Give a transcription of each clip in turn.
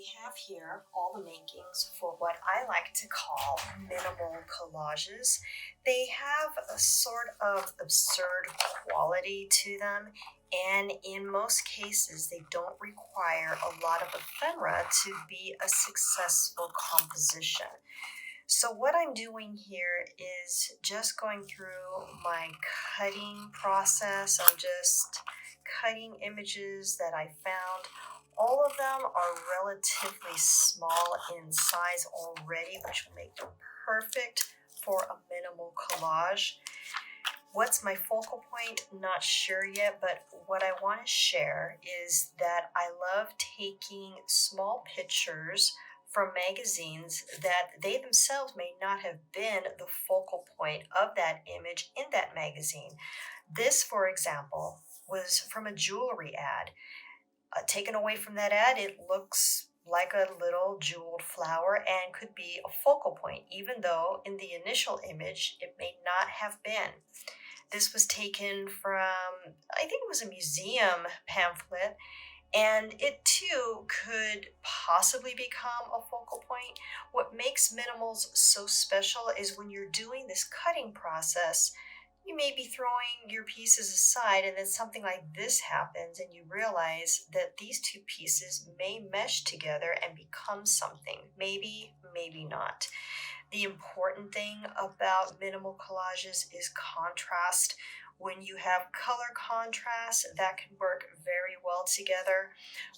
we have here all the makings for what I like to call minimal collages. They have a sort of absurd quality to them, and in most cases, they don't require a lot of ephemera to be a successful composition. So what I'm doing here is just going through my cutting process. I'm just cutting images that I found. All of them are relatively small in size already, which will make them perfect for a minimal collage. What's my focal point? Not sure yet, but what I want to share is that I love taking small pictures from magazines that they themselves may not have been the focal point of that image in that magazine. This, for example, was from a jewelry ad. Taken away from that ad, it looks like a little jeweled flower and could be a focal point, even though in the initial image it may not have been. This was taken from, I think it was a museum pamphlet, and it too could possibly become a focal point. What makes minimals so special is when you're doing this cutting process, you may be throwing your pieces aside, and then something like this happens, and you realize that these two pieces may mesh together and become something. Maybe, maybe not. The important thing about minimal collages is contrast. When you have color contrast, that can work very well together,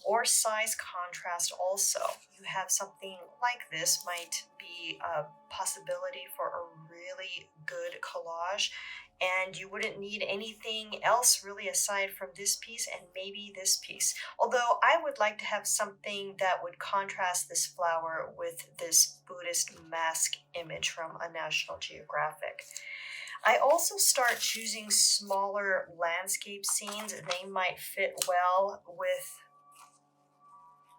or size contrast also. You have something like this might be a possibility for a really good collage, and you wouldn't need anything else really aside from this piece and maybe this piece. Although I would like to have something that would contrast this flower with this Buddhist mask image from a National Geographic. I also start choosing smaller landscape scenes. They might fit well with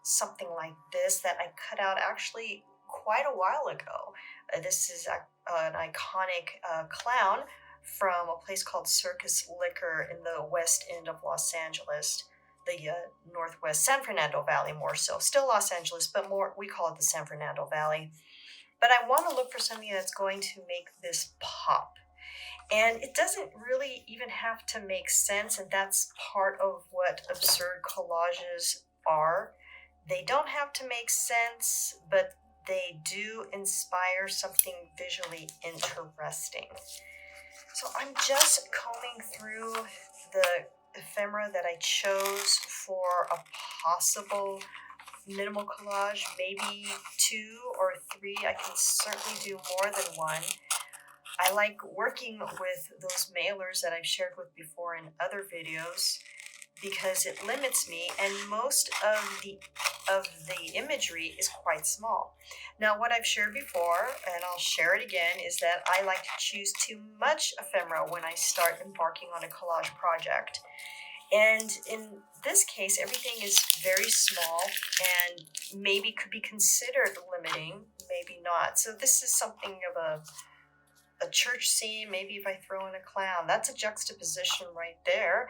something like this that I cut out actually quite a while ago. This is an iconic clown from a place called Circus Liquor in the west end of Los Angeles, the northwest San Fernando Valley more so. Still Los Angeles, but more, we call it the San Fernando Valley. But I want to look for something that's going to make this pop. And it doesn't really even have to make sense, and that's part of what absurd collages are. They don't have to make sense, but they do inspire something visually interesting. So I'm just combing through the ephemera that I chose for a possible minimal collage, maybe 2 or 3. I can certainly do more than one. I like working with those mailers that I've shared with before in other videos because it limits me, and most of the imagery is quite small. Now, what I've shared before, and I'll share it again, is that I like to choose too much ephemera when I start embarking on a collage project. And in this case, everything is very small and maybe could be considered limiting, maybe not. So this is something of a church scene. Maybe if I throw in a clown, that's a juxtaposition right there.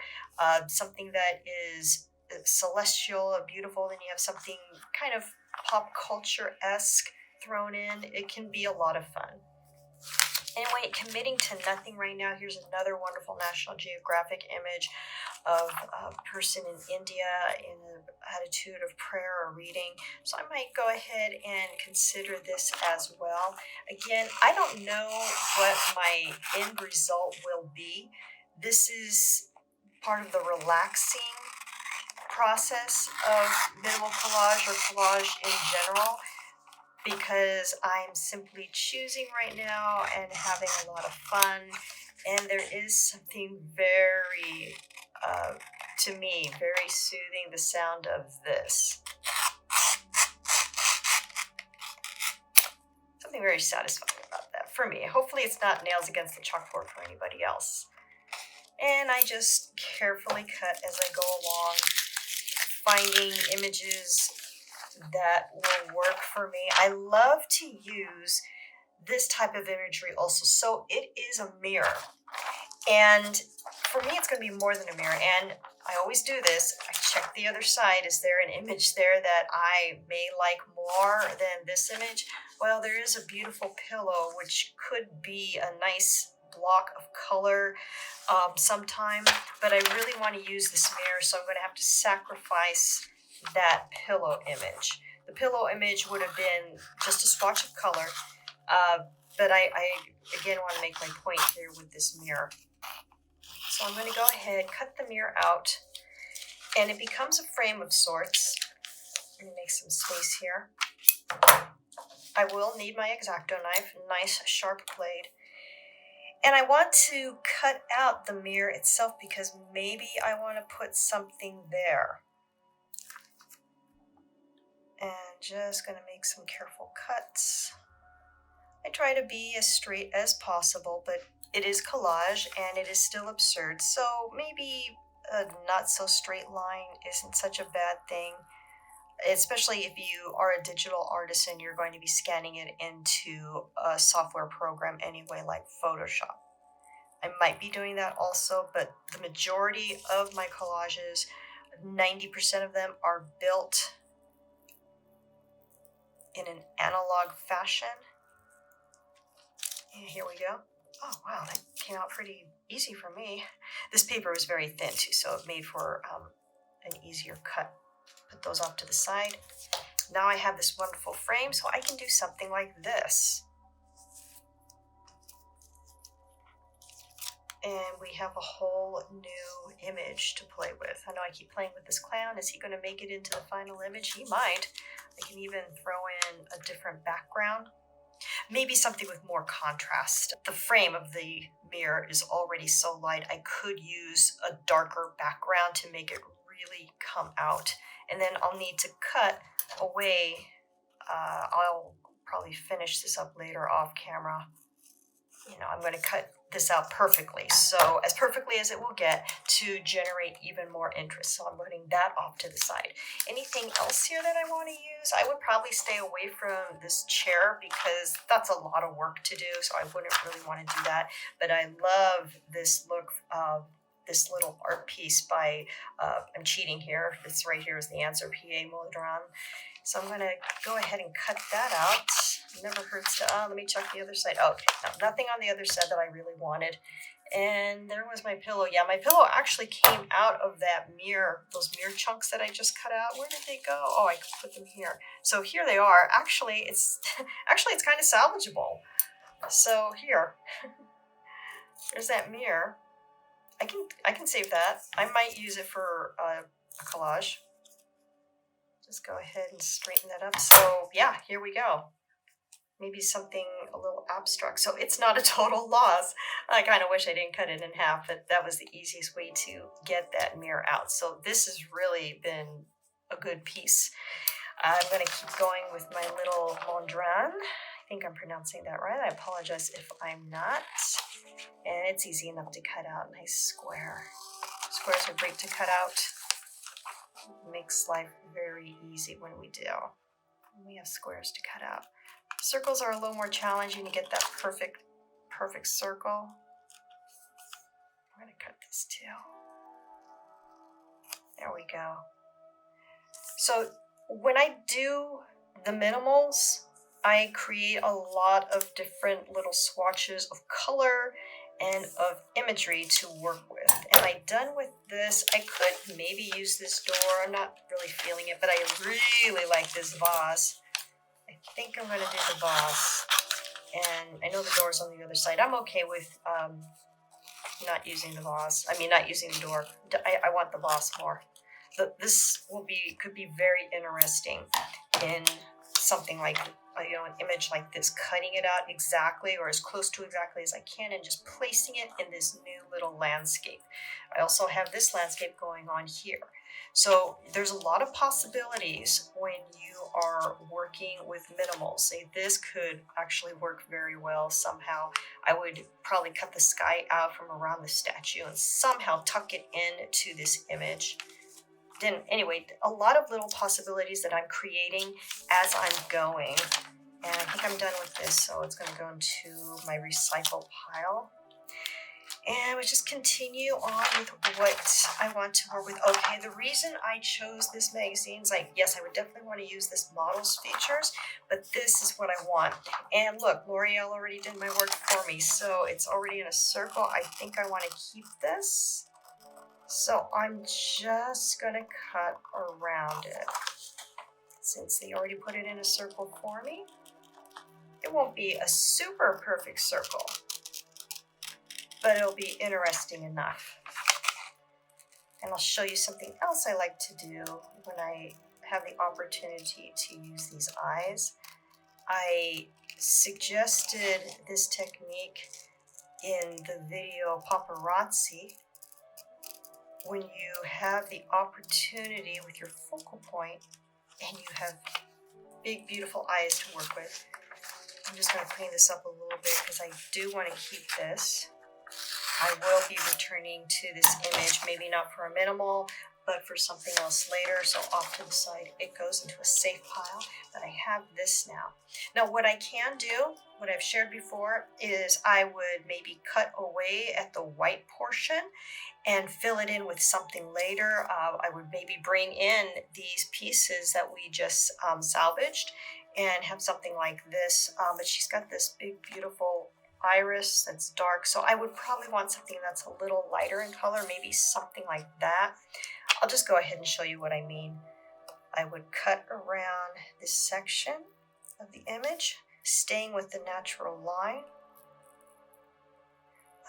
Something that is celestial, beautiful, then you have something kind of pop culture-esque thrown in. It can be a lot of fun. Anyway, committing to nothing right now. Here's another wonderful National Geographic image of a person in India in an attitude of prayer or reading. So I might go ahead and consider this as well. Again, I don't know what my end result will be. This is part of the relaxing process of minimal collage or collage in general, because I'm simply choosing right now and having a lot of fun. And there is something very, to me, very soothing, the sound of this. Something very satisfying about that for me. Hopefully it's not nails against the chalkboard for anybody else. And I just carefully cut as I go along, finding images that will work for me. I love to use this type of imagery also. So it is a mirror. And for me, it's going to be more than a mirror. And I always do this. I check the other side. Is there an image there that I may like more than this image? Well, there is a beautiful pillow, which could be a nice block of color sometime, but I really want to use this mirror, so I'm going to have to sacrifice that pillow image. The pillow image would have been just a swatch of color, uh, but I again want to make my point here with this mirror. So I'm going to go ahead, cut the mirror out, and it becomes a frame of sorts. I'm going to make some space here. I will need my X-Acto knife, nice sharp blade. And I want to cut out the mirror itself because maybe I want to put something there. And just going to make some careful cuts. I try to be as straight as possible, but it is collage and it is still absurd. So maybe a not so straight line isn't such a bad thing, especially if you are a digital artist and you're going to be scanning it into a software program anyway, like Photoshop. I might be doing that also, but the majority of my collages, 90% of them are built in an analog fashion. And here we go. Oh, wow, that came out pretty easy for me. This paper was very thin too, so it made for an easier cut. Put those off to the side. Now I have this wonderful frame, so I can do something like this. And we have a whole new image to play with. I know I keep playing with this clown. Is he going to make it into the final image? He might. I can even throw in a different background. Maybe something with more contrast. The frame of the mirror is already so light, I could use a darker background to make it really come out. And then I'll need to cut away. I'll probably finish this up later off camera. You know, I'm going to cut this out perfectly, so as perfectly as it will get to generate even more interest. So I'm putting that off to the side. Anything else here that I want to use? I would probably stay away from this chair because that's a lot of work to do, so I wouldn't really want to do that. But I love this look of this little art piece by, I'm cheating here, this right here is the answer, P.A. Modron. So I'm going to go ahead and cut that out. Never hurts to, let me check the other side. Okay, no, nothing on the other side that I really wanted. And there was my pillow. Yeah, my pillow actually came out of that mirror, those mirror chunks that I just cut out. Where did they go? Oh, I could put them here. So here they are. Actually, it's kind of salvageable. So here, there's that mirror. I can save that. I might use it for a collage. Just go ahead and straighten that up. So yeah, here we go. Maybe something a little abstract. So it's not a total loss. I kind of wish I didn't cut it in half, but that was the easiest way to get that mirror out. So this has really been a good piece. I'm going to keep going with my little Mondrian. I think I'm pronouncing that right. I apologize if I'm not. And it's easy enough to cut out. Nice square. Squares are great to cut out. It makes life very easy when we do. We have squares to cut out. Circles are a little more challenging to get that perfect circle. I'm going to cut this too. There we go. So when I do the minimals, I create a lot of different little swatches of color and of imagery to work with. Am I done with this? I could maybe use this door. I'm not really feeling it, but I really like this vase. I think I'm going to do the vase. And I know the door's on the other side. I'm okay with not using the vase. I mean, not using the door. I want the vase more. This could be very interesting in something like an image like this, cutting it out exactly or as close to exactly as I can and just placing it in this new little landscape. I also have this landscape going on here. So there's a lot of possibilities when you are working with minimals. Say this could actually work very well somehow. I would probably cut the sky out from around the statue and somehow tuck it into this image. Then anyway, a lot of little possibilities that I'm creating as I'm going. And I think I'm done with this, so it's going to go into my recycle pile. And we just continue on with what I want to work with. Okay, the reason I chose this magazine is like, yes, I would definitely want to use this model's features, but this is what I want. And look, L'Oreal already did my work for me, so it's already in a circle. I think I want to keep this. So I'm just gonna cut around it. Since they already put it in a circle for me, it won't be a super perfect circle, but it'll be interesting enough. And I'll show you something else I like to do when I have the opportunity to use these eyes. I suggested this technique in the video Paparazzi. When you have the opportunity with your focal point and you have big, beautiful eyes to work with. I'm just going to clean this up a little bit because I do want to keep this. I will be returning to this image, maybe not for a minimal, but for something else later. So off to the side, it goes into a safe pile, but I have this now. Now, what I can do, what I've shared before, is I would maybe cut away at the white portion and fill it in with something later. I would maybe bring in these pieces that we just salvaged and have something like this. But she's got this big, beautiful iris that's dark. So I would probably want something that's a little lighter in color, maybe something like that. I'll just go ahead and show you what I mean. I would cut around this section of the image, staying with the natural line.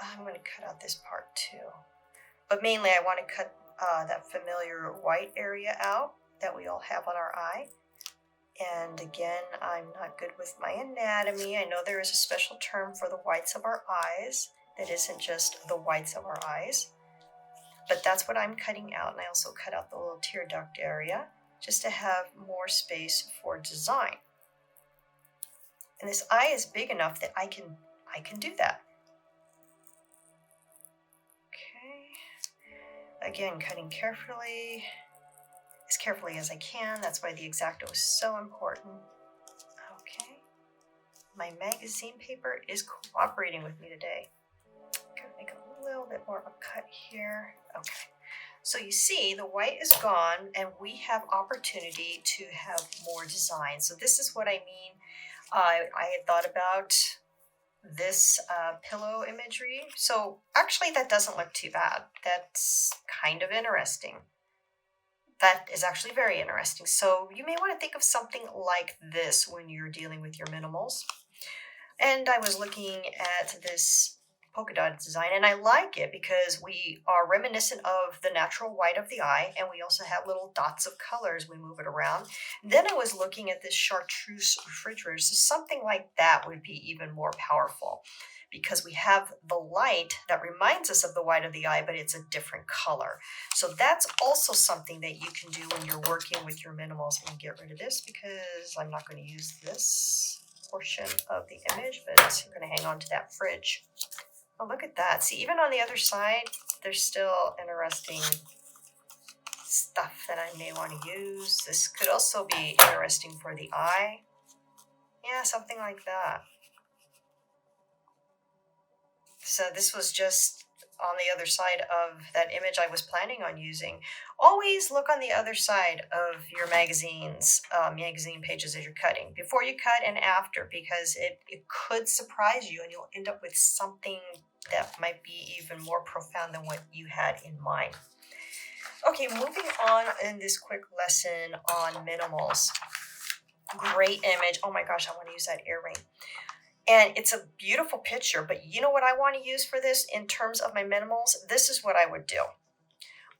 I'm going to cut out this part too. But mainly I want to cut that familiar white area out that we all have on our eye. And again, I'm not good with my anatomy. I know there is a special term for the whites of our eyes that isn't just the whites of our eyes. But that's what I'm cutting out. And I also cut out the little tear duct area just to have more space for design. And this eye is big enough that I can do that. Okay. Again, cutting carefully. As carefully as I can. That's why the X-Acto is so important. Okay. My magazine paper is cooperating with me today. Gonna make a little bit more of a cut here. Okay. So you see the white is gone and we have opportunity to have more design. So this is what I mean. I had thought about this pillow imagery. So actually that doesn't look too bad. That's kind of interesting. That is actually very interesting. So you may want to think of something like this when you're dealing with your minimals. And I was looking at this polka dot design and I like it because we are reminiscent of the natural white of the eye and we also have little dots of colors we move it around. Then I was looking at this chartreuse refrigerator. So something like that would be even more powerful, because we have the light that reminds us of the white of the eye, but it's a different color. So that's also something that you can do when you're working with your minimals. And get rid of this because I'm not going to use this portion of the image, but I'm going to hang on to that fridge. Oh, look at that. See, even on the other side, there's still interesting stuff that I may want to use. This could also be interesting for the eye. Yeah, something like that. So this was just on the other side of that image I was planning on using. Always look on the other side of your magazine pages as you're cutting, before you cut and after, because it could surprise you and you'll end up with something that might be even more profound than what you had in mind. Okay, moving on in this quick lesson on minimals. Great image. Oh my gosh, I want to use that earring. And it's a beautiful picture, but you know what I want to use for this in terms of my minimals? This is what I would do.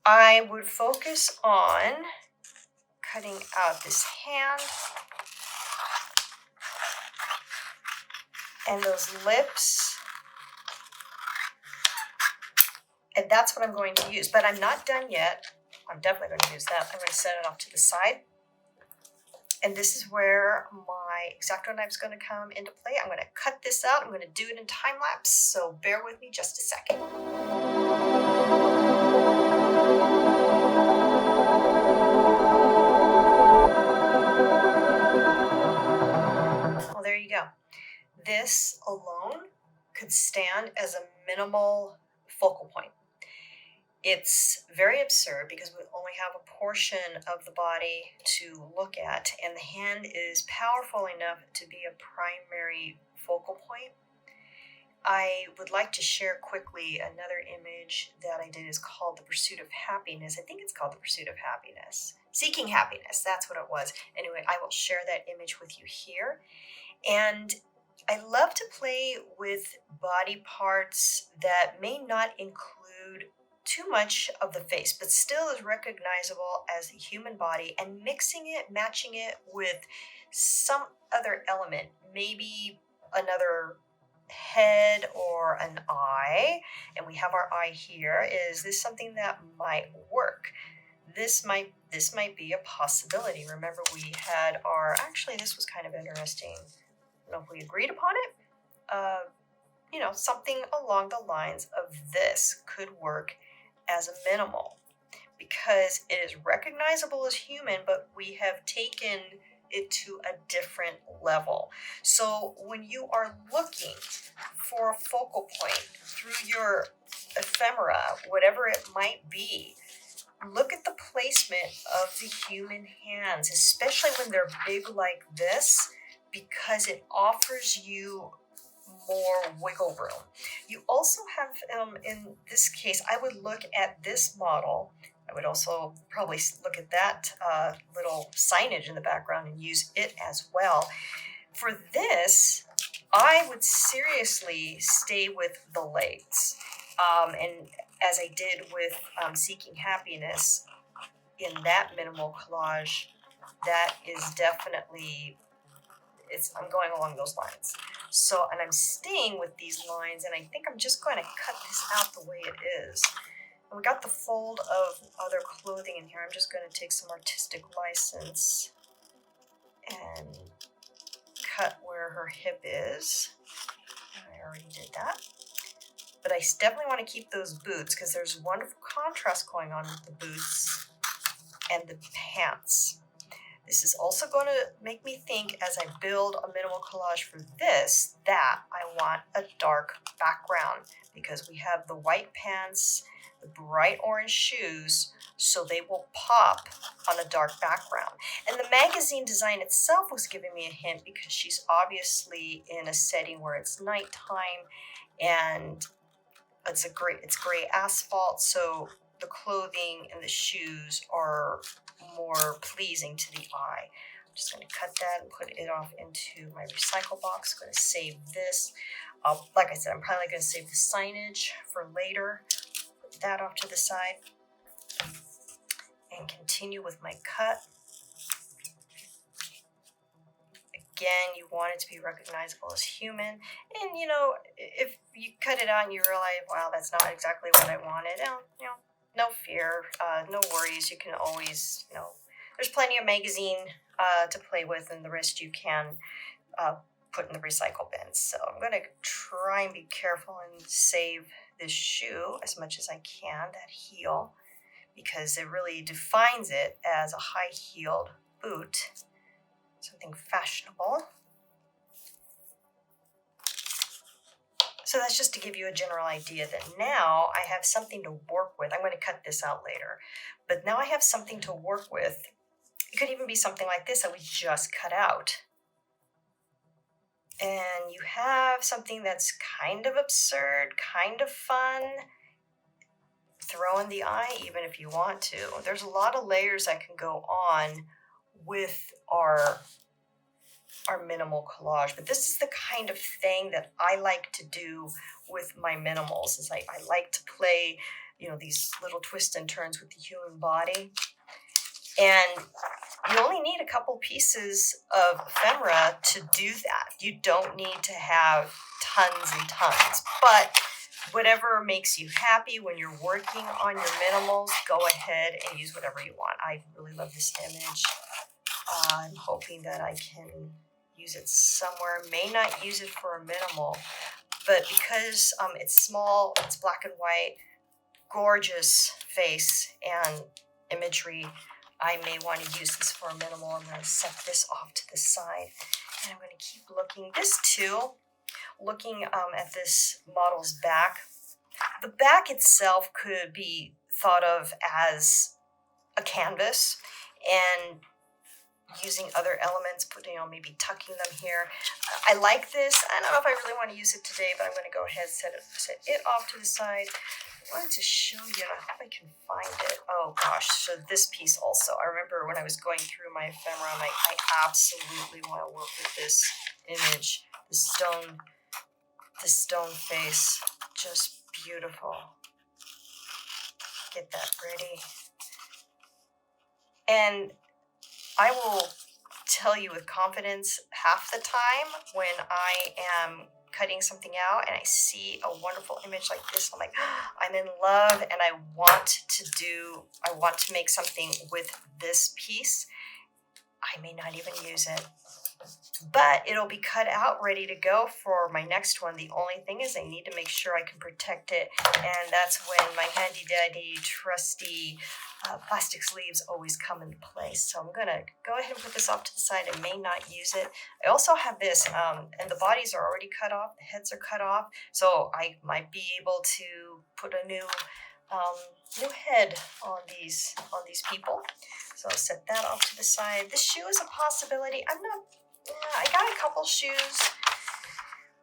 I would focus on cutting out this hand and those lips. And that's what I'm going to use, but I'm not done yet. I'm definitely going to use that. I'm going to set it off to the side. And this is where my X-Acto knife is going to come into play. I'm going to cut this out. I'm going to do it in time lapse, so bear with me just a second. Well, there you go. This alone could stand as a minimal focal point. It's very absurd because we only have a portion of the body to look at, and the hand is powerful enough to be a primary focal point. I would like to share quickly another image that I did is called The Pursuit of Happiness. I think it's called The Pursuit of Happiness. Seeking Happiness, that's what it was. Anyway, I will share that image with you here. And I love to play with body parts that may not include too much of the face, but still is recognizable as the human body, and mixing it, matching it with some other element, maybe another head or an eye. And we have our eye here. Is this something that might work? This might be a possibility. Remember, we had our, actually this was kind of interesting. I don't know if we agreed upon it. Something along the lines of this could work as a minimal because it is recognizable as human, but we have taken it to a different level. So when you are looking for a focal point through your ephemera, whatever it might be, look at the placement of the human hands, especially when they're big like this, because it offers you more wiggle room. You also have, in this case, I would look at this model. I would also probably look at that little signage in the background and use it as well. For this, I would seriously stay with the legs. And as I did with Seeking Happiness in that minimal collage, that is definitely, I'm going along those lines. So, and I'm staying with these lines, and I think I'm just going to cut this out the way it is. And we got the fold of other clothing in here. I'm just going to take some artistic license and cut where her hip is. I already did that. But I definitely want to keep those boots because there's wonderful contrast going on with the boots and the pants. This is also going to make me think, as I build a minimal collage for this, that I want a dark background because we have the white pants, the bright orange shoes, so they will pop on a dark background. And the magazine design itself was giving me a hint because she's obviously in a setting where it's nighttime and it's gray asphalt, so the clothing and the shoes are more pleasing to the eye. I'm just going to cut that and put it off into my recycle box. I'm going to save this. Like I said, I'm probably going to save the signage for later. Put that off to the side and continue with my cut. Again, you want it to be recognizable as human. And, if you cut it out and you realize, wow, that's not exactly what I wanted, no fear, no worries. You can always, there's plenty of magazine to play with, and the rest you can put in the recycle bin. So I'm going to try and be careful and save this shoe as much as I can, that heel, because it really defines it as a high-heeled boot, something fashionable. So that's just to give you a general idea that now I have something to work with. I'm going to cut this out later, but now I have something to work with. It could even be something like this that we just cut out. And you have something that's kind of absurd, kind of fun. Throw in the eye even if you want to. There's a lot of layers that can go on with our minimal collage, but this is the kind of thing that I like to do with my minimals. Is I like to play, these little twists and turns with the human body. And you only need a couple pieces of ephemera to do that. You don't need to have tons and tons, but whatever makes you happy when you're working on your minimals, go ahead and use whatever you want. I really love this image. I'm hoping that I can use it somewhere. May not use it for a minimal, but because it's small, it's black and white, gorgeous face and imagery, I may want to use this for a minimal. I'm going to set this off to the side, and I'm going to keep looking. This too, looking at this model's back, The back itself could be thought of as a canvas, and using other elements, putting, maybe tucking them here. I like this. I don't know if I really want to use it today, but I'm going to go ahead and set it off to the side. I wanted to show you, I hope I can find it. Oh gosh, so this piece also. I remember when I was going through my ephemera, I'm like, I absolutely want to work with this image. The stone face, just beautiful. Get that ready. And I will tell you with confidence, half the time when I am cutting something out and I see a wonderful image like this, I'm like, I'm in love and I want to make something with this piece. I may not even use it, but it'll be cut out ready to go for my next one. The only thing is I need to make sure I can protect it, and that's when my handy dandy trusty plastic sleeves always come into place. So I'm gonna go ahead and put this off to the side. I may not use it. I also have this, and the bodies are already cut off, the heads are cut off, so I might be able to put a new head on these people. So I'll set that off to the side. This shoe is a possibility. I got a couple shoes,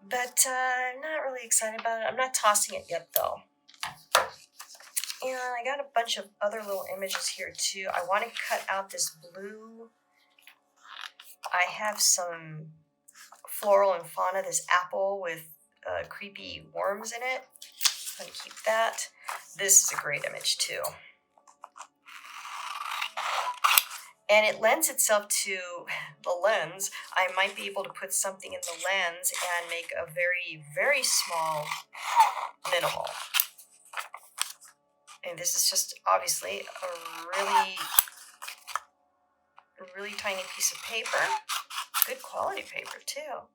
but I'm not really excited about it. I'm not tossing it yet though. And I got a bunch of other little images here too. I want to cut out this blue. I have some floral and fauna, this apple with creepy worms in it. I'm going to keep that. This is a great image too. And it lends itself to the lens. I might be able to put something in the lens and make a very, very small minimal. And this is just obviously a really tiny piece of paper. Good quality paper too.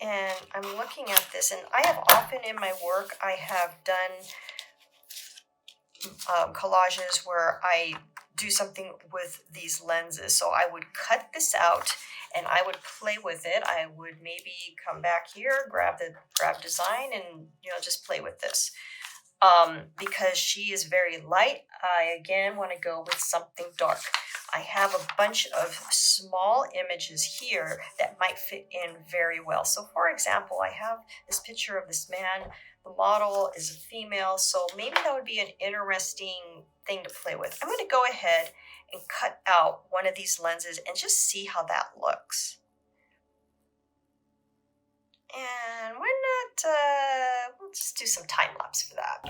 And I'm looking at this, and I have often in my work, I have done collages where I do something with these lenses. So I would cut this out and I would play with it. I would maybe come back here, grab design, and just play with this. Because she is very light, I again want to go with something dark. I have a bunch of small images here that might fit in very well. So for example, I have this picture of this man. The model is a female, so maybe that would be an interesting thing to play with. I'm going to go ahead and cut out one of these lenses and just see how that looks. And why not, we'll just do some time lapse for that.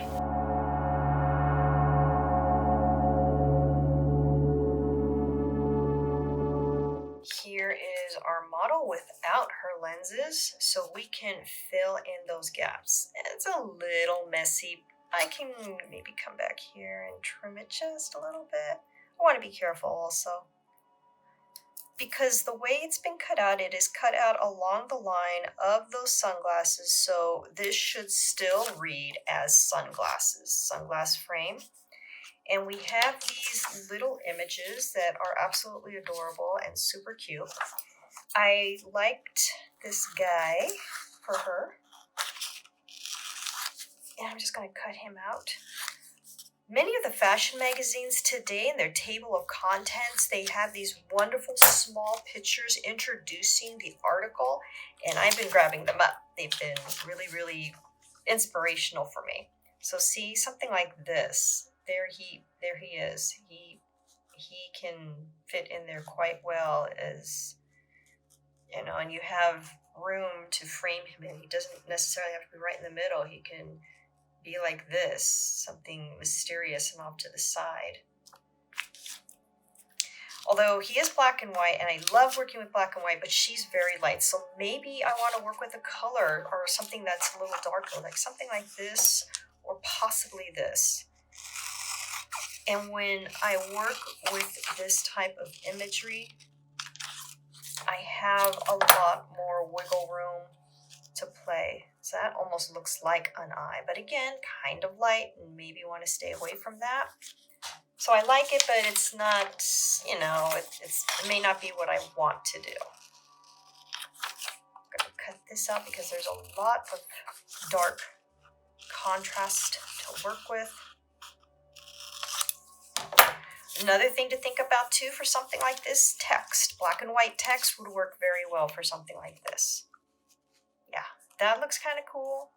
Here is our model without her lenses, so we can fill in those gaps. It's a little messy. I can maybe come back here and trim it just a little bit. I want to be careful also, because the way it's been cut out, it is cut out along the line of those sunglasses, so this should still read as sunglasses, sunglass frame. And we have these little images that are absolutely adorable and super cute. I liked this guy for her, and I'm just going to cut him out. Many of the fashion magazines today, in their table of contents, they have these wonderful small pictures introducing the article, and I've been grabbing them up. They've been really, really inspirational for me. So see, something like this. There he is. He can fit in there quite well, as and you have room to frame him in. He doesn't necessarily have to be right in the middle. He can be like this, something mysterious and off to the side. Although he is black and white, and I love working with black and white, but she's very light. So maybe I want to work with a color or something that's a little darker, like something like this, or possibly this. And when I work with this type of imagery, I have a lot more wiggle room to play. So that almost looks like an eye, but again, kind of light, and maybe want to stay away from that. So I like it, but it's not, it may not be what I want to do. I'm going to cut this out because there's a lot of dark contrast to work with. Another thing to think about too for something like this, text. Black and white text would work very well for something like this. Yeah, that looks kind of cool.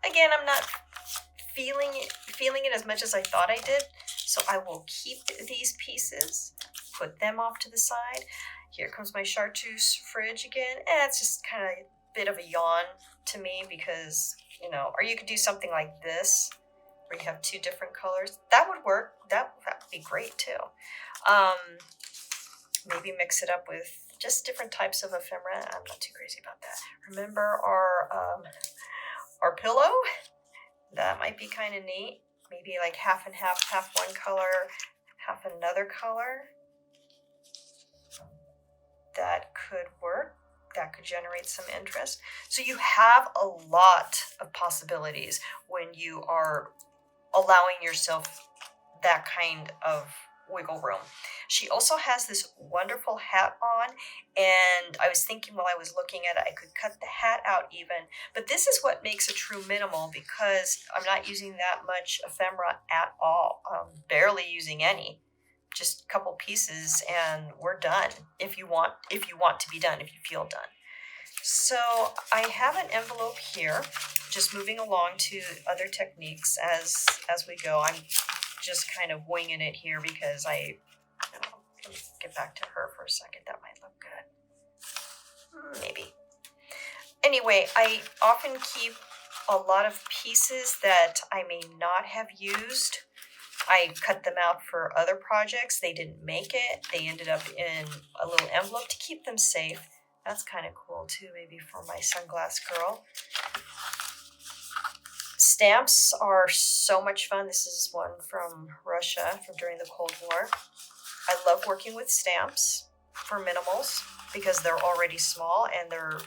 Again, I'm not feeling it as much as I thought I did, so I will keep these pieces, put them off to the side. Here comes my chartreuse fridge again. It's just kind of a bit of a yawn to me because, you know, or you could do something like this where you have two different colors. That would work. That would be great too. Maybe mix it up with just different types of ephemera. I'm not too crazy about that. Remember our pillow? That might be kind of neat. Maybe like half and half, half one color, half another color. That could work. That could generate some interest. So you have a lot of possibilities when you are allowing yourself that kind of wiggle room. She also has this wonderful hat on, and I was thinking while I was looking at it, I could cut the hat out even, but this is what makes a true minimal because I'm not using that much ephemera at all, barely using any. Just a couple pieces and we're done if you want to be done, if you feel done. So I have an envelope here, just moving along to other techniques as we go. I'm just kind of winging it here because let me get back to her for a second. That might look good. Maybe. Anyway, I often keep a lot of pieces that I may not have used. I cut them out for other projects. They didn't make it. They ended up in a little envelope to keep them safe. That's kind of cool too, maybe for my sunglass girl. Stamps are so much fun. This is one from Russia from during the Cold War. I love working with stamps for minimals because they're already small and they're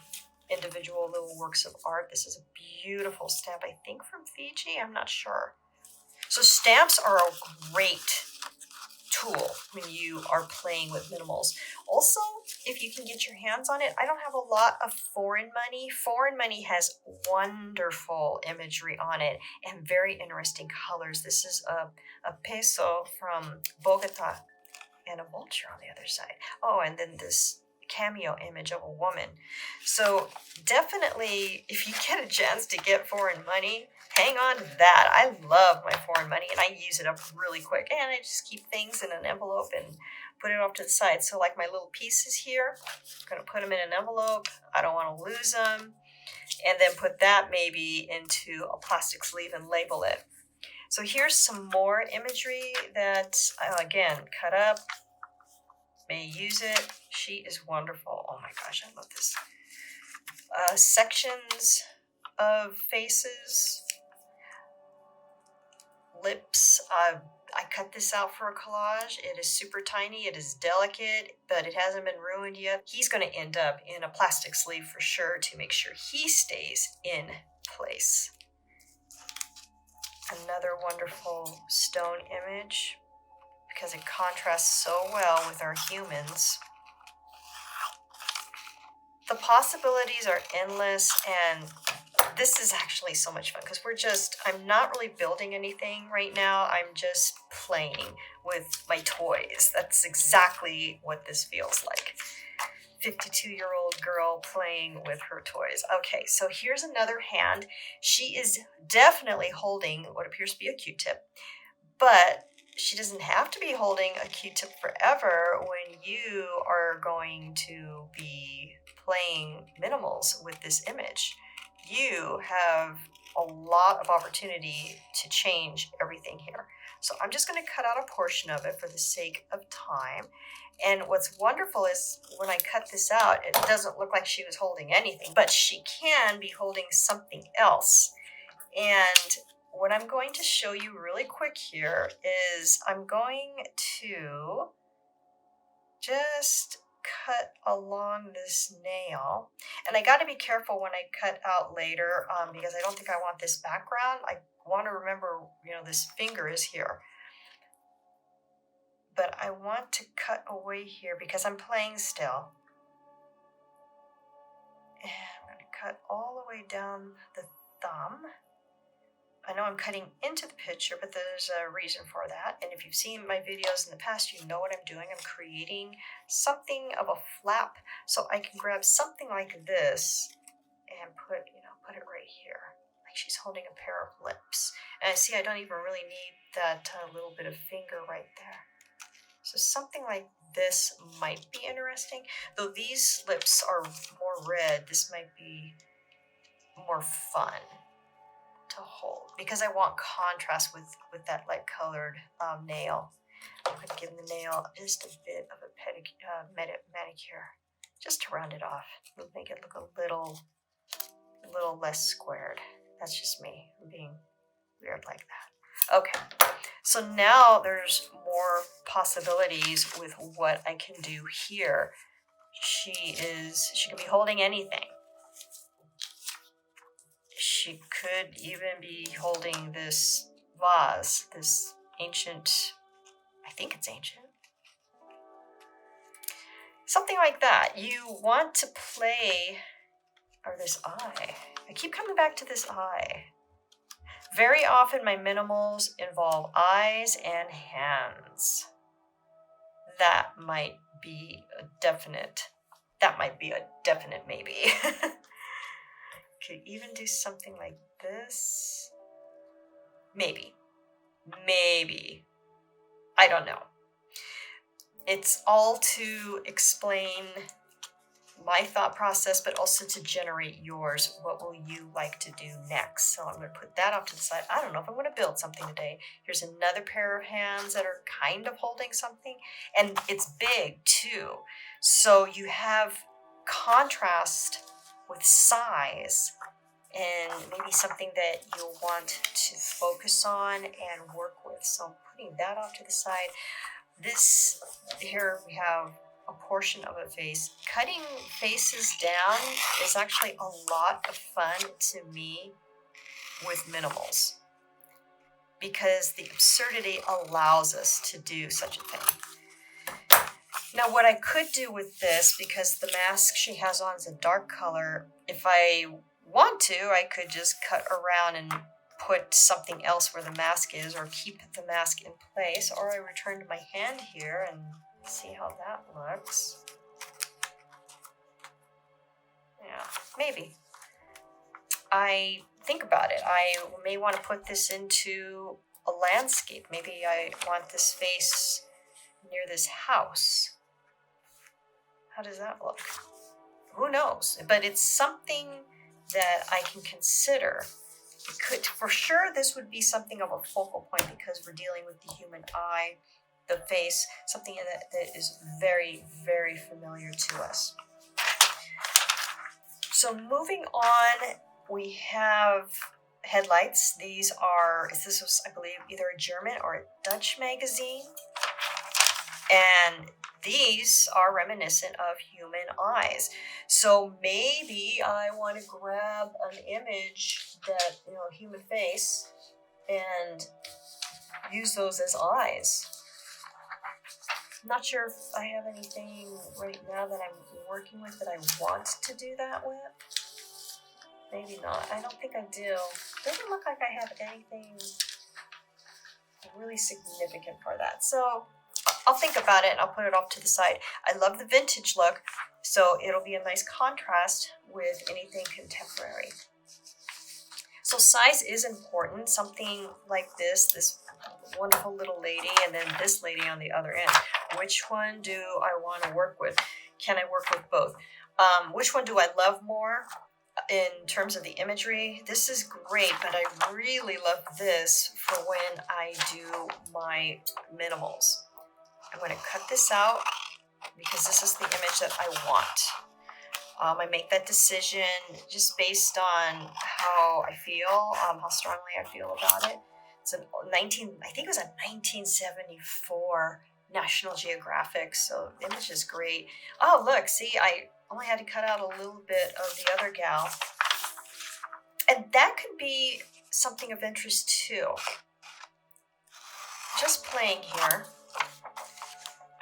individual little works of art. This is a beautiful stamp, I think from Fiji, I'm not sure. So stamps are a great tool when you are playing with minimals. Also, if you can get your hands on it, I don't have a lot of foreign money. Foreign money has wonderful imagery on it and very interesting colors. This is a peso from Bogota and a vulture on the other side. Oh, and then this cameo image of a woman. So definitely, if you get a chance to get foreign money, hang on to that. I love my foreign money and I use it up really quick. And I just keep things in an envelope and put it off to the side. So like my little pieces here, I'm going to put them in an envelope. I don't want to lose them. And then put that maybe into a plastic sleeve and label it. So here's some more imagery that, again, cut up. May use it. She is wonderful. Oh my gosh, I love this. Sections of faces, lips. I cut this out for a collage. It is super tiny. It is delicate, but it hasn't been ruined yet. He's going to end up in a plastic sleeve for sure to make sure he stays in place. Another wonderful stone image because it contrasts so well with our humans. The possibilities are endless, and this is actually so much fun because I'm not really building anything right now. I'm just playing with my toys. That's exactly what this feels like. 52-year-old girl playing with her toys. Okay, so here's another hand. She is definitely holding what appears to be a Q-tip, but she doesn't have to be holding a Q-tip forever when you are going to be playing minimals with this image. You have a lot of opportunity to change everything here. So I'm just going to cut out a portion of it for the sake of time. And what's wonderful is when I cut this out, it doesn't look like she was holding anything, but she can be holding something else. And what I'm going to show you really quick here is I'm going to just cut along this nail. And I got to be careful when I cut out later because I don't think I want this background. I want to remember, this finger is here. But I want to cut away here because I'm playing still. And I'm going to cut all the way down the thumb. I know I'm cutting into the picture, but there's a reason for that. And if you've seen my videos in the past, you know what I'm doing. I'm creating something of a flap so I can grab something like this and put it right here. Like she's holding a pair of lips. And I see I don't even really need that little bit of finger right there. So something like this might be interesting. Though these lips are more red, this might be more fun to hold because I want contrast with that light colored nail. I'm going to give the nail just a bit of a manicure just to round it off. It'll make it look a little less squared. That's just me. I'm being weird like that. Okay, so now there's more possibilities with what I can do here. She can be holding anything. She could even be holding this vase, this ancient, I think it's ancient. Something like that. You want to play, or this eye. I keep coming back to this eye. Very often my minimals involve eyes and hands. That might be a definite maybe. Could even do something like this. Maybe. I don't know. It's all to explain my thought process, but also to generate yours. What will you like to do next? So I'm going to put that off to the side. I don't know if I'm going to build something today. Here's another pair of hands that are kind of holding something, and it's big too. So you have contrast with size and maybe something that you'll want to focus on and work with. So I'm putting that off to the side. This here we have a portion of a face. Cutting faces down is actually a lot of fun to me with minimals because the absurdity allows us to do such a thing. Now what I could do with this, because the mask she has on is a dark color, if I want to, I could just cut around and put something else where the mask is, or keep the mask in place, or I return to my hand here and see how that looks. Yeah, maybe. I think about it. I may want to put this into a landscape. Maybe I want this face near this house. How does that look? Who knows? But it's something that I can consider. It could, for sure, this would be something of a focal point because we're dealing with the human eye, the face, something that is very, very familiar to us. So moving on, we have headlights. This was, I believe, either a German or a Dutch magazine. And these are reminiscent of human eyes. So maybe I want to grab an image that, human face, and use those as eyes. I'm not sure if I have anything right now that I'm working with that I want to do that with. Maybe not. I don't think I do. Doesn't look like I have anything really significant for that. So I'll think about it and I'll put it off to the side. I love the vintage look, so it'll be a nice contrast with anything contemporary. So size is important. Something like this wonderful little lady, and then this lady on the other end. Which one do I want to work with? Can I work with both? Which one do I love more in terms of the imagery? This is great, but I really love this for when I do my minimals. I'm going to cut this out because this is the image that I want. I make that decision just based on how I feel, how strongly I feel about it. It's I think it was a 1974 National Geographic, so the image is great. Oh, look, see, I only had to cut out a little bit of the other gal. And that could be something of interest too. Just playing here.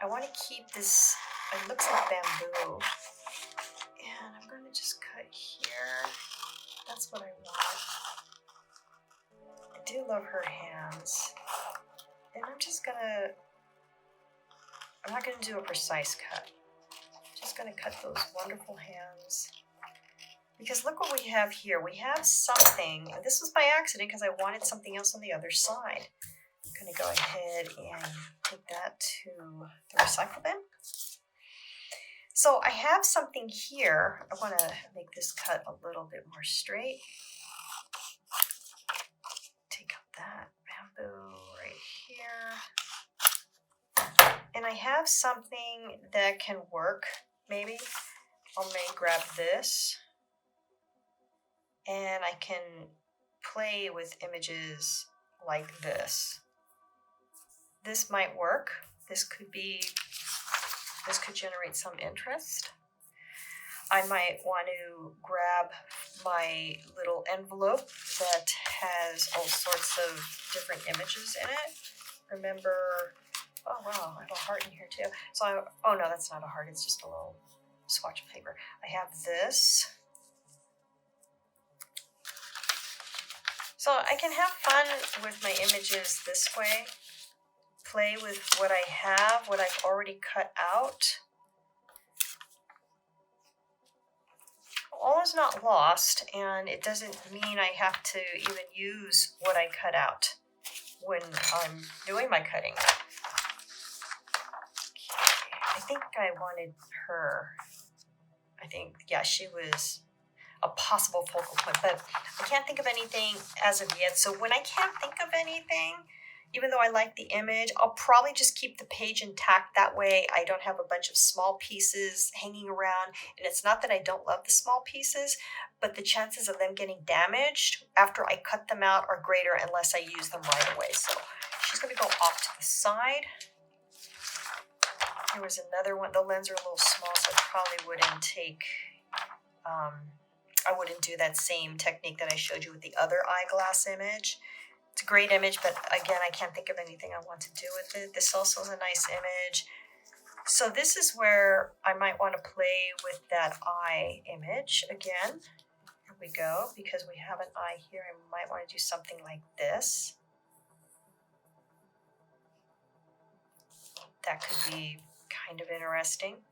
I want to keep this, it looks like bamboo. And I'm going to just cut here. That's what I want. do love her hands. And I'm not gonna do a precise cut. Just gonna cut those wonderful hands. Because look what we have here. We have something, and this was by accident because I wanted something else on the other side. I'm gonna go ahead and take that to the recycle bin. So I have something here. I wanna make this cut a little bit more straight. Take out that bamboo right here. And I have something that can work, maybe. I may grab this, and I can play with images like this. This might work. This could generate some interest. I might want to grab my little envelope that has all sorts of different images in it. Remember, oh wow, I have a heart in here too. Oh no, that's not a heart, it's just a little swatch of paper. I have this. So I can have fun with my images this way. Play with what I have, what I've already cut out. All is not lost, and it doesn't mean I have to even use what I cut out when I'm doing my cutting. Okay, I think I wanted her. Yeah, she was a possible focal point, but I can't think of anything as of yet. So when I can't think of anything, even though I like the image, I'll probably just keep the page intact. That way I don't have a bunch of small pieces hanging around. And it's not that I don't love the small pieces, but the chances of them getting damaged after I cut them out are greater unless I use them right away. So she's going to go off to the side. There was another one. The lenses are a little small, so I probably wouldn't take... I wouldn't do that same technique that I showed you with the other eyeglass image. It's a great image, but again, I can't think of anything I want to do with it. This also is a nice image. So this is where I might want to play with that eye image again. Here we go, because we have an eye here. I might want to do something like this. That could be kind of interesting.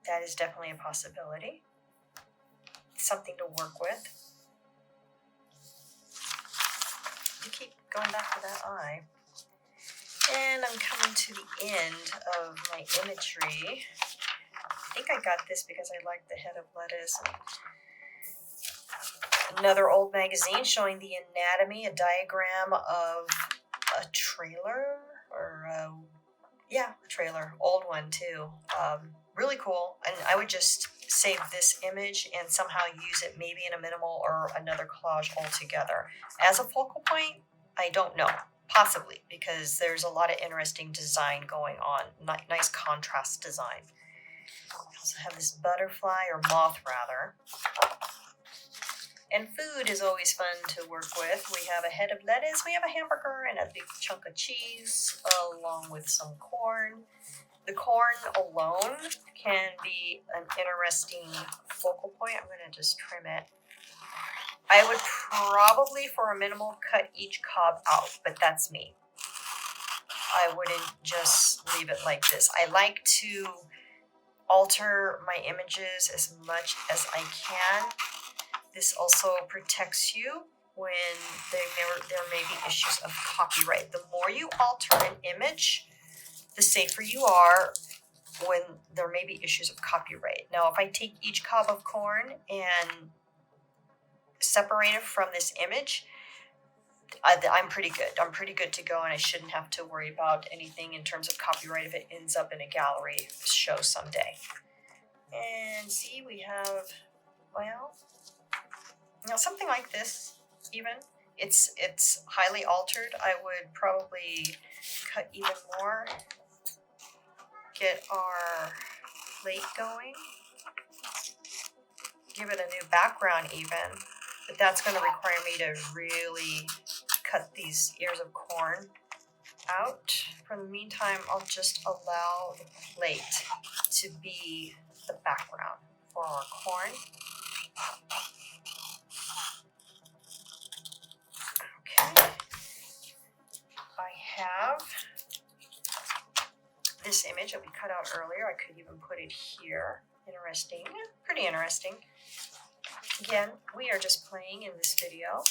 That is definitely a possibility. Something to work with. You keep going back to that eye. And I'm coming to the end of my imagery. I think I got this because I like the head of lettuce. Another old magazine showing the anatomy, a diagram of a trailer, or a trailer, old one too. Really cool, and I would just save this image and somehow use it maybe in a minimal or another collage altogether. As a focal point, I don't know, possibly, because there's a lot of interesting design going on, nice contrast design. I also have this butterfly, or moth rather. And food is always fun to work with. We have a head of lettuce, we have a hamburger, and a big chunk of cheese, along with some corn. The corn alone can be an interesting focal point. I'm going to just trim it. I would probably, for a minimal, cut each cob out, but that's me. I wouldn't just leave it like this. I like to alter my images as much as I can. This also protects you when there may be issues of copyright. The more you alter an image, the safer you are when there may be issues of copyright. Now, if I take each cob of corn and separate it from this image, I'm pretty good. I'm pretty good to go, and I shouldn't have to worry about anything in terms of copyright if it ends up in a gallery show someday. And see, we have, well, now something like this, even, it's highly altered. I would probably cut even more. Get our plate going. Give it a new background even, but that's going to require me to really cut these ears of corn out. For the meantime, I'll just allow the plate to be the background for our corn. I have this image that we cut out earlier. I could even put it here. Interesting, pretty interesting. Again, we are just playing in this video.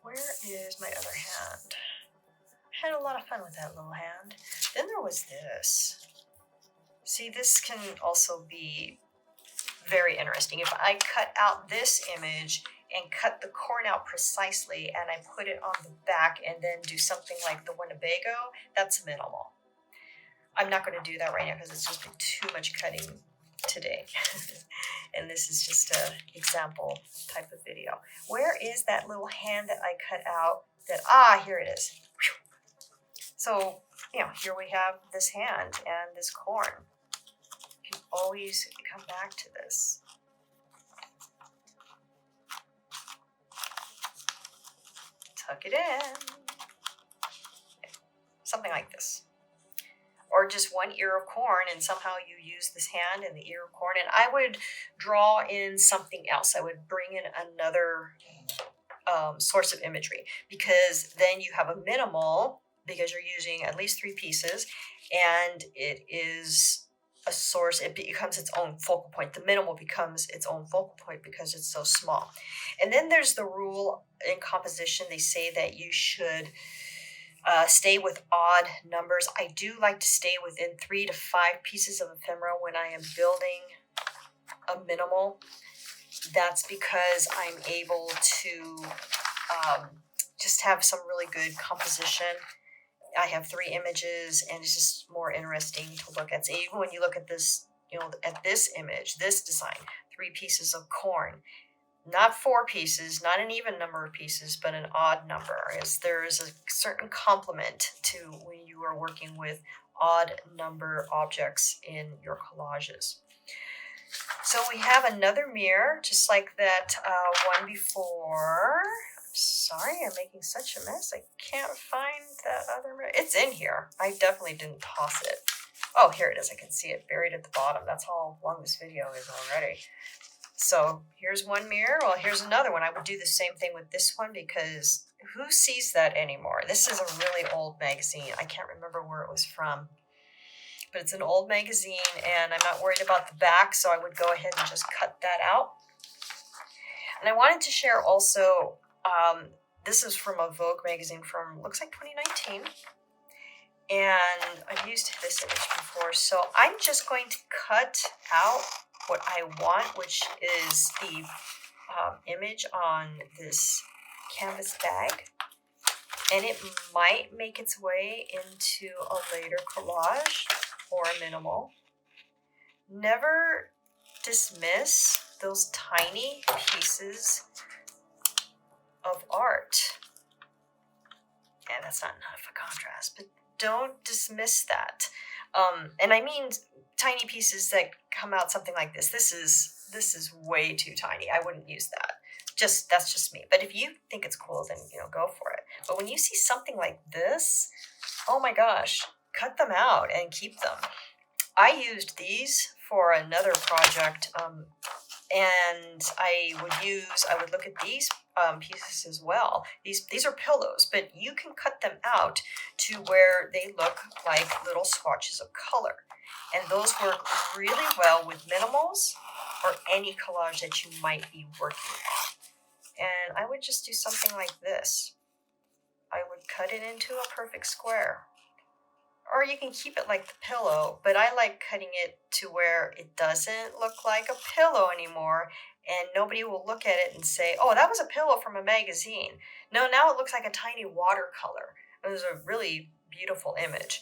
Where is my other hand? I had a lot of fun with that little hand. Then there was this. See, this can also be very interesting. If I cut out this image and cut the corn out precisely and I put it on the back and then do something like the Winnebago, that's minimal. I'm not going to do that right now because it's just been too much cutting today. And this is just an example type of video. Where is that little hand that I cut out that, here it is. So, here we have this hand and this corn. You can always come back to this. Tuck it in. Something like this. Or just one ear of corn and somehow you use this hand and the ear of corn. And I would draw in something else. I would bring in another source of imagery, because then you have a minimal, because you're using at least 3 pieces, and it is a source. It becomes its own focal point. The minimal becomes its own focal point because it's so small. And then there's the rule in composition. They say that you should stay with odd numbers. I do like to stay within 3 to 5 pieces of ephemera when I am building a minimal. That's because I'm able to just have some really good composition. I have 3 images and it's just more interesting to look at. So even when you look at this, at this image, this design, 3 pieces of corn. Not 4 pieces, not an even number of pieces, but an odd number. There is a certain complement to when you are working with odd number objects in your collages. So we have another mirror, just like that one before. Sorry, I'm making such a mess. I can't find that other mirror. It's in here. I definitely didn't toss it. Oh, here it is. I can see it buried at the bottom. That's how long this video is already. So here's one mirror. Well, here's another one. I would do the same thing with this one because who sees that anymore? This is a really old magazine. I can't remember where it was from, but it's an old magazine and I'm not worried about the back, so I would go ahead and just cut that out. And I wanted to share also, this is from a Vogue magazine from, looks like 2019. And I've used this image before, so I'm just going to cut out what I want, which is the image on this canvas bag, and it might make its way into a later collage or a minimal. Never dismiss those tiny pieces of art. And that's not enough of a contrast, but don't dismiss that. And I mean tiny pieces that come out something like this. This is way too tiny. I wouldn't use that. That's just me. But if you think it's cool, then go for it. But when you see something like this, oh my gosh, cut them out and keep them. I used these for another project, and I would look at these pieces as well. These are pillows, but you can cut them out to where they look like little swatches of color. And those work really well with minimals or any collage that you might be working on. And I would just do something like this. I would cut it into a perfect square. Or you can keep it like the pillow, but I like cutting it to where it doesn't look like a pillow anymore, and nobody will look at it and say, oh, that was a pillow from a magazine. No, now it looks like a tiny watercolor. It was a really beautiful image.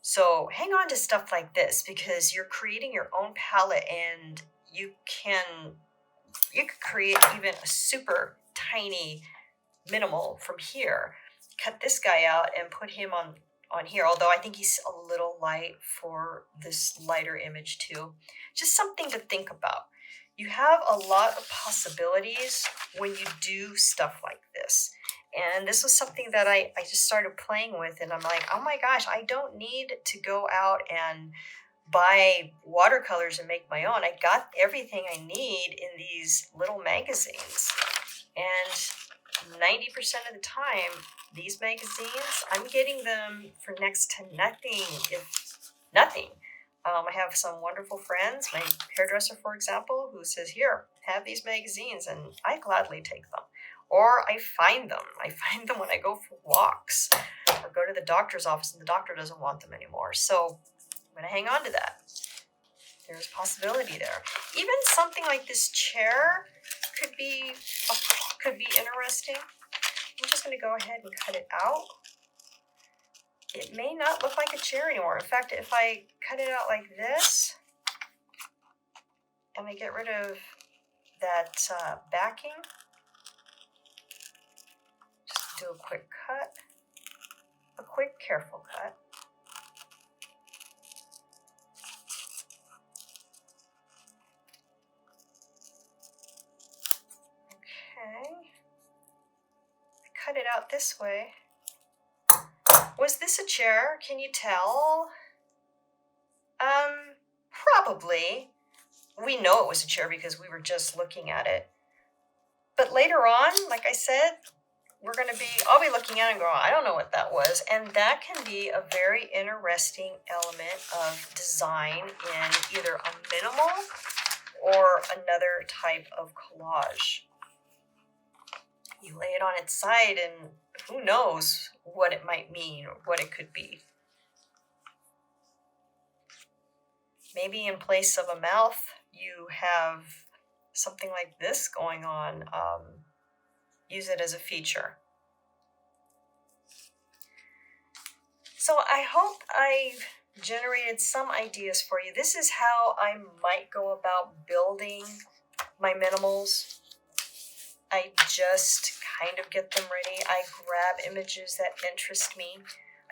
So hang on to stuff like this because you're creating your own palette, and you can create even a super tiny minimal from here. Cut this guy out and put him on here, although I think he's a little light for this lighter image too. Just something to think about. You have a lot of possibilities when you do stuff like this. And this was something that I just started playing with, and I'm like, oh my gosh, I don't need to go out and buy watercolors and make my own. I got everything I need in these little magazines. And 90% of the time, these magazines, I'm getting them for next to nothing, if nothing. I have some wonderful friends, my hairdresser, for example, who says, here, have these magazines, and I gladly take them. Or I find them. I find them when I go for walks or go to the doctor's office and the doctor doesn't want them anymore. So I'm going to hang on to that. There's possibility there. Even something like this chair could be interesting. I'm just going to go ahead and cut it out. It may not look like a chair anymore. In fact, if I cut it out like this and I get rid of that backing, just do a quick cut, a quick careful cut. Okay, I cut it out this way. Was this a chair? Can you tell? Probably. We know it was a chair because we were just looking at it. But later on, like I said, I'll be looking at it and going, I don't know what that was. And that can be a very interesting element of design in either a minimal or another type of collage. You lay it on its side and who knows what it might mean or what it could be. Maybe in place of a mouth, you have something like this going on. Use it as a feature. So I hope I've generated some ideas for you. This is how I might go about building my minimals. I just kind of get them ready. I grab images that interest me.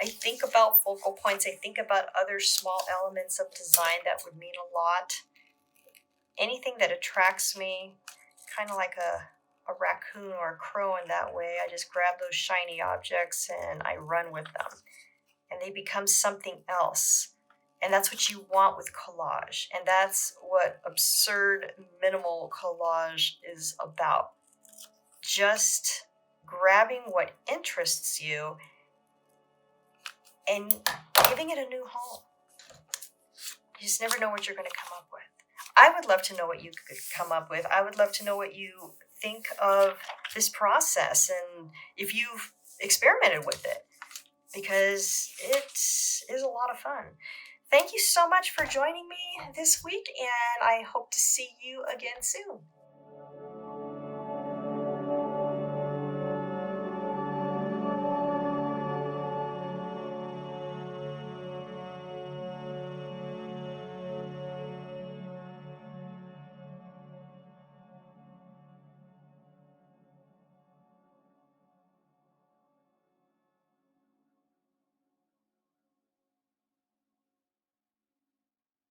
I think about focal points. I think about other small elements of design that would mean a lot. Anything that attracts me, kind of like a raccoon or a crow in that way. I just grab those shiny objects and I run with them. And they become something else. And that's what you want with collage. And that's what absurd minimal collage is about. Just grabbing what interests you and giving it a new home. You just never know what you're going to come up with. I would love to know what you could come up with. I would love to know what you think of this process and if you've experimented with it, because it is a lot of fun. Thank you so much for joining me this week, and I hope to see you again soon.